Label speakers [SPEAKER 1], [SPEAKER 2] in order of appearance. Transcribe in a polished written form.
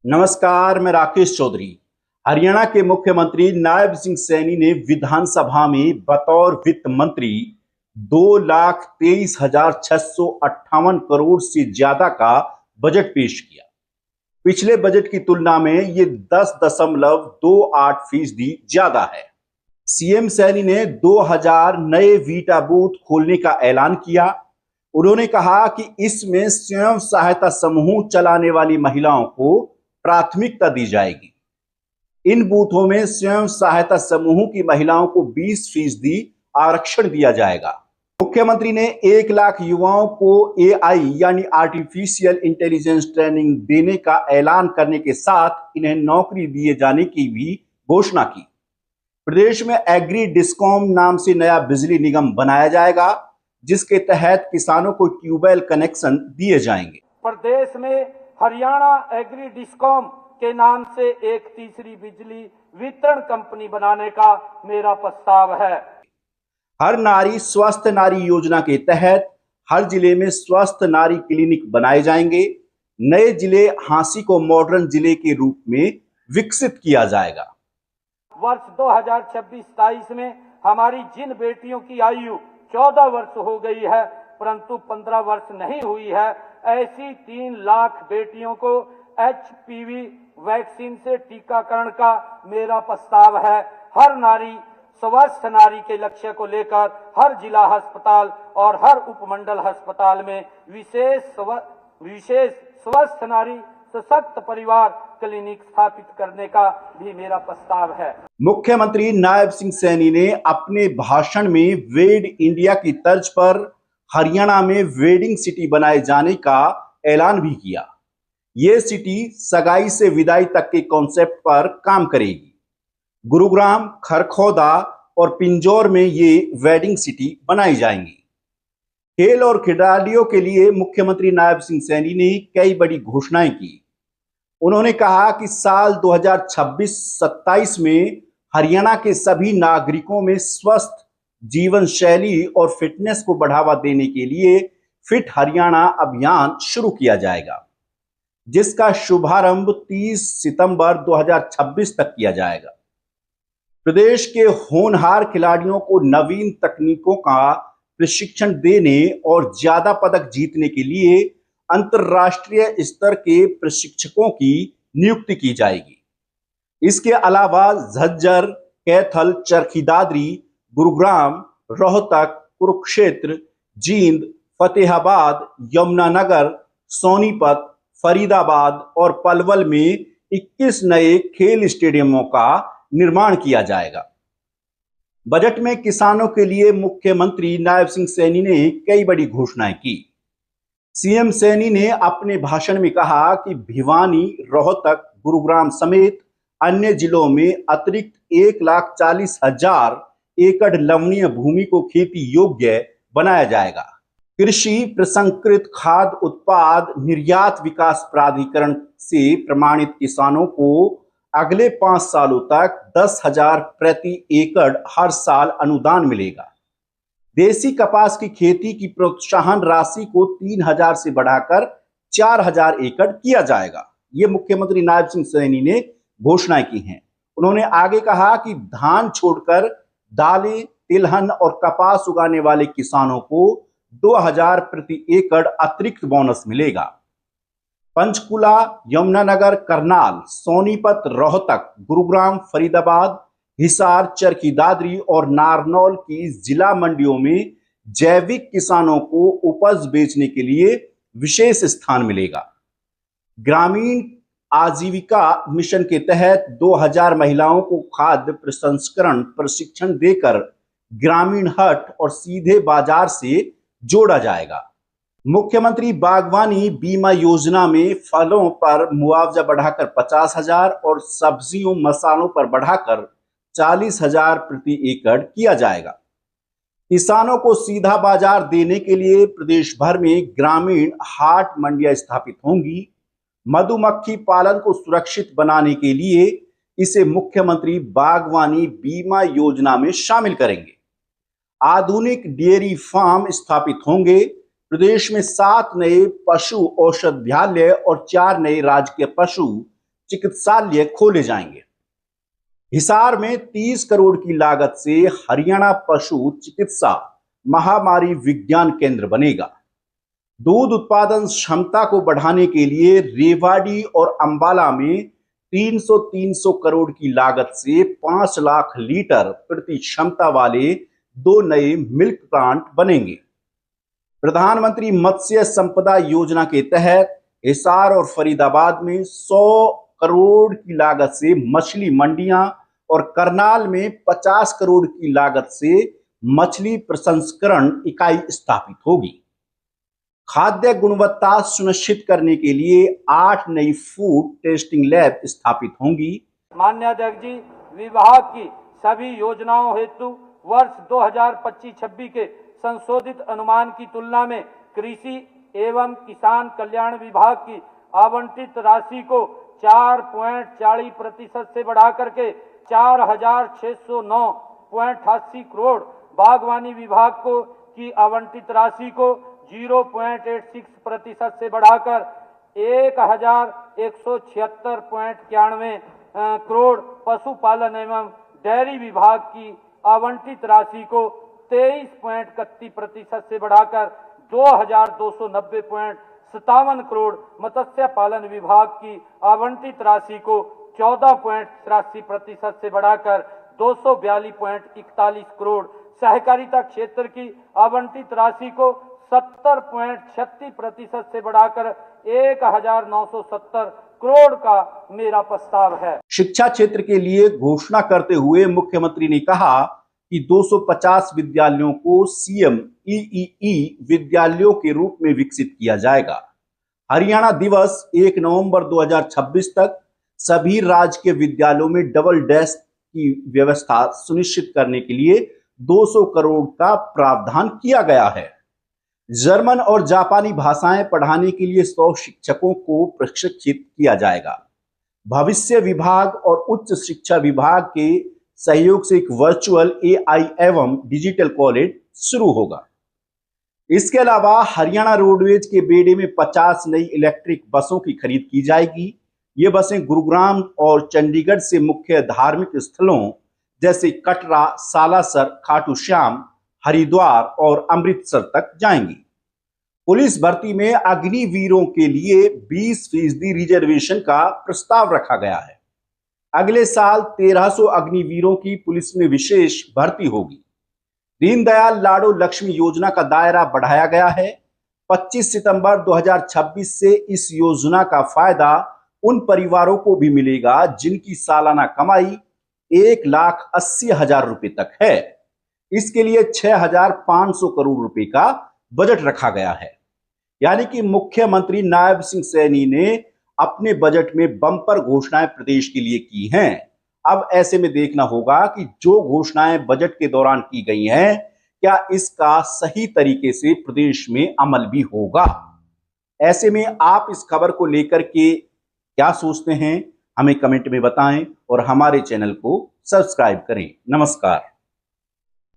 [SPEAKER 1] नमस्कार, मैं राकेश चौधरी। हरियाणा के मुख्यमंत्री नायब सिंह सैनी ने विधानसभा में बतौर वित्त मंत्री 2,23,658 करोड़ से ज्यादा का बजट पेश किया। पिछले बजट की तुलना में ये 10.28% ज्यादा है। सीएम सैनी ने 2,000 नए वीटा बूथ खोलने का ऐलान किया। उन्होंने कहा कि इसमें स्वयं सहायता समूह चलाने वाली महिलाओं को प्राथमिकता दी जाएगी। इन बूथों में स्वयं सहायता समूह की महिलाओं को 20% आरक्षण दिया जाएगा। मुख्यमंत्री ने 1 लाख युवाओं को एआई यानी आर्टिफिशियल इंटेलिजेंस ट्रेनिंग देने का ऐलान करने के साथ इन्हें नौकरी दिए जाने की भी घोषणा की। प्रदेश में एग्री डिस्कॉम नाम से नया बिजली निगम बनाया जाएगा, जिसके तहत किसानों को ट्यूबवेल कनेक्शन दिए जाएंगे।
[SPEAKER 2] प्रदेश में हरियाणा एग्री डिस्कॉम के नाम से एक तीसरी बिजली वितरण कंपनी बनाने का मेरा प्रस्ताव है।
[SPEAKER 1] हर नारी स्वस्थ नारी योजना के तहत हर जिले में स्वस्थ नारी क्लिनिक बनाए जाएंगे। नए जिले हांसी को मॉडर्न जिले के रूप में विकसित किया जाएगा।
[SPEAKER 2] वर्ष 2026-27 में हमारी जिन बेटियों की आयु 14 वर्ष हो गई है परंतु 15 वर्ष नहीं हुई है, ऐसी 3 लाख बेटियों को HPV वैक्सीन से टीकाकरण का मेरा प्रस्ताव है। हर नारी स्वस्थ नारी के लक्ष्य को लेकर हर जिला अस्पताल और हर उपमंडल अस्पताल में विशेष स्वस्थ नारी सशक्त परिवार क्लिनिक स्थापित करने का भी मेरा प्रस्ताव है।
[SPEAKER 1] मुख्यमंत्री नायब सिंह सैनी ने अपने भाषण में वेड इंडिया की तर्ज पर हरियाणा में वेडिंग सिटी बनाए जाने का ऐलान भी किया। ये सिटी सगाई से विदाई तक के कॉन्सेप्ट पर काम करेगी। गुरुग्राम, खरखौदा और पिंजौर में ये वेडिंग सिटी बनाई जाएंगी। खेल और खिलाड़ियों के लिए मुख्यमंत्री नायब सिंह सैनी ने कई बड़ी घोषणाएं की। उन्होंने कहा कि साल 2026-27 में हरियाणा के सभी नागरिकों में स्वस्थ जीवन शैली और फिटनेस को बढ़ावा देने के लिए फिट हरियाणा अभियान शुरू किया जाएगा, जिसका शुभारंभ 30 सितंबर 2026 तक किया जाएगा। प्रदेश के होनहार खिलाड़ियों को नवीन तकनीकों का प्रशिक्षण देने और ज्यादा पदक जीतने के लिए अंतर्राष्ट्रीय स्तर के प्रशिक्षकों की नियुक्ति की जाएगी। इसके अलावा झज्जर, कैथल, चरखी दादरी, गुरुग्राम, रोहतक, कुरुक्षेत्र, जींद, फतेहाबाद, यमुनानगर, सोनीपत, फरीदाबाद और पलवल में 21 नए खेल स्टेडियमों का निर्माण किया जाएगा। बजट में किसानों के लिए मुख्यमंत्री नायब सिंह सैनी ने कई बड़ी घोषणाएं की। सीएम सैनी ने अपने भाषण में कहा कि भिवानी, रोहतक, गुरुग्राम समेत अन्य जिलों में अतिरिक्त 1,40,000 एकड़ लवणीय भूमि को खेती योग्य बनाया जाएगा। कृषि प्रसंस्कृत खाद्य उत्पाद निर्यात विकास प्राधिकरण से प्रमाणित किसानों को अगले 5 सालों तक 10,000 प्रति एकड़ हर साल अनुदान मिलेगा। देसी कपास की खेती की प्रोत्साहन राशि को 3,000 से बढ़ाकर 4,000 एकड़ किया जाएगा। ये मुख्यमंत्री नायब सिंह सैनी ने घोषणाएं की हैं। उन्होंने आगे कहा कि धान छोड़कर दालें, तिलहन और कपास उगाने वाले किसानों को 2,000 प्रति एकड़ अतिरिक्त बोनस मिलेगा। पंचकुला, यमुनानगर, करनाल, सोनीपत, रोहतक, गुरुग्राम, फरीदाबाद, हिसार, चरखी दादरी और नारनौल की जिला मंडियों में जैविक किसानों को उपज बेचने के लिए विशेष स्थान मिलेगा। ग्रामीण आजीविका मिशन के तहत 2,000 महिलाओं को खाद्य प्रसंस्करण प्रशिक्षण देकर ग्रामीण हट और सीधे बाजार से जोड़ा जाएगा। मुख्यमंत्री बागवानी बीमा योजना में फलों पर मुआवजा बढ़ाकर 50,000 और सब्जियों मसालों पर बढ़ाकर 40,000 प्रति एकड़ किया जाएगा। किसानों को सीधा बाजार देने के लिए प्रदेश भर में ग्रामीण हाट मंडियां स्थापित होंगी। मधुमक्खी पालन को सुरक्षित बनाने के लिए इसे मुख्यमंत्री बागवानी बीमा योजना में शामिल करेंगे। आधुनिक डेयरी फार्म स्थापित होंगे। प्रदेश में 7 नए पशु औषधालय और 4 नए राजकीय पशु चिकित्सालय खोले जाएंगे। हिसार में 30 करोड़ की लागत से हरियाणा पशु चिकित्सा महामारी विज्ञान केंद्र बनेगा। दूध उत्पादन क्षमता को बढ़ाने के लिए रेवाड़ी और अंबाला में 300 करोड़ की लागत से 5 लाख लीटर प्रति क्षमता वाले 2 नए मिल्क प्लांट बनेंगे। प्रधानमंत्री मत्स्य संपदा योजना के तहत हिसार और फरीदाबाद में 100 करोड़ की लागत से मछली मंडियां और करनाल में 50 करोड़ की लागत से मछली प्रसंस्करण इकाई स्थापित होगी। खाद्य गुणवत्ता सुनिश्चित करने के लिए 8 नई फूड टेस्टिंग लैब स्थापित होंगी।
[SPEAKER 2] माननीय अध्यक्ष जी, विभाग की सभी योजनाओं हेतु वर्ष 2025-26 के संशोधित अनुमान की तुलना में कृषि एवं किसान कल्याण विभाग की आवंटित राशि को 4.40% से बढ़ाकर के 4,609.88 करोड़, बागवानी विभाग को की आवंटित राशि को 0.86% से बढ़ाकर 1,176.91 करोड़, पशुपालन एवं डेयरी विभाग की आवंटित राशि को 23.31% से बढ़ाकर 2,290.57 करोड़, मत्स्य पालन विभाग की आवंटित राशि को 14.83% से बढ़ाकर 242.41 करोड़, सहकारिता क्षेत्र की आवंटित राशि को 70.36% से बढ़ाकर 1,970 करोड़ का मेरा प्रस्ताव है।
[SPEAKER 1] शिक्षा क्षेत्र के लिए घोषणा करते हुए मुख्यमंत्री ने कहा कि 250 विद्यालयों को सीएम ईईई विद्यालयों के रूप में विकसित किया जाएगा। हरियाणा दिवस 1 नवंबर 2026 तक सभी राजकीय विद्यालयों में डबल डेस्क की व्यवस्था सुनिश्चित करने के लिए 200 करोड़ का प्रावधान किया गया है। जर्मन और जापानी भाषाएं पढ़ाने के लिए 100 शिक्षकों को प्रशिक्षित किया जाएगा। भविष्य विभाग और उच्च शिक्षा विभाग के सहयोग से एक वर्चुअल एआई एवं डिजिटल कॉलेज शुरू होगा। इसके अलावा हरियाणा रोडवेज के बेड़े में 50 नई इलेक्ट्रिक बसों की खरीद की जाएगी। ये बसें गुरुग्राम और चंडीगढ़ से मुख्य धार्मिक स्थलों जैसे कटरा, सालासर, खाटू श्याम, हरिद्वार और अमृतसर तक जाएंगी। पुलिस भर्ती में अग्निवीरों के लिए 20% रिजर्वेशन का प्रस्ताव रखा गया है। अगले साल 1300 अग्निवीरों की पुलिस में विशेष भर्ती होगी। दीनदयाल लाडो लक्ष्मी योजना का दायरा बढ़ाया गया है। 25 सितंबर 2026 से इस योजना का फायदा उन परिवारों को भी मिलेगा जिनकी सालाना कमाई 1,80,000 रुपए तक है। इसके लिए 6,500 करोड़ रुपए का बजट रखा गया है। यानी कि मुख्यमंत्री नायब सिंह सैनी ने अपने बजट में बम्पर घोषणाएं प्रदेश के लिए की हैं। अब ऐसे में देखना होगा कि जो घोषणाएं बजट के दौरान की गई हैं, क्या इसका सही तरीके से प्रदेश में अमल भी होगा। ऐसे में आप इस खबर को लेकर के क्या सोचते हैं, हमें कमेंट में बताएं और हमारे चैनल को सब्सक्राइब करें। नमस्कार।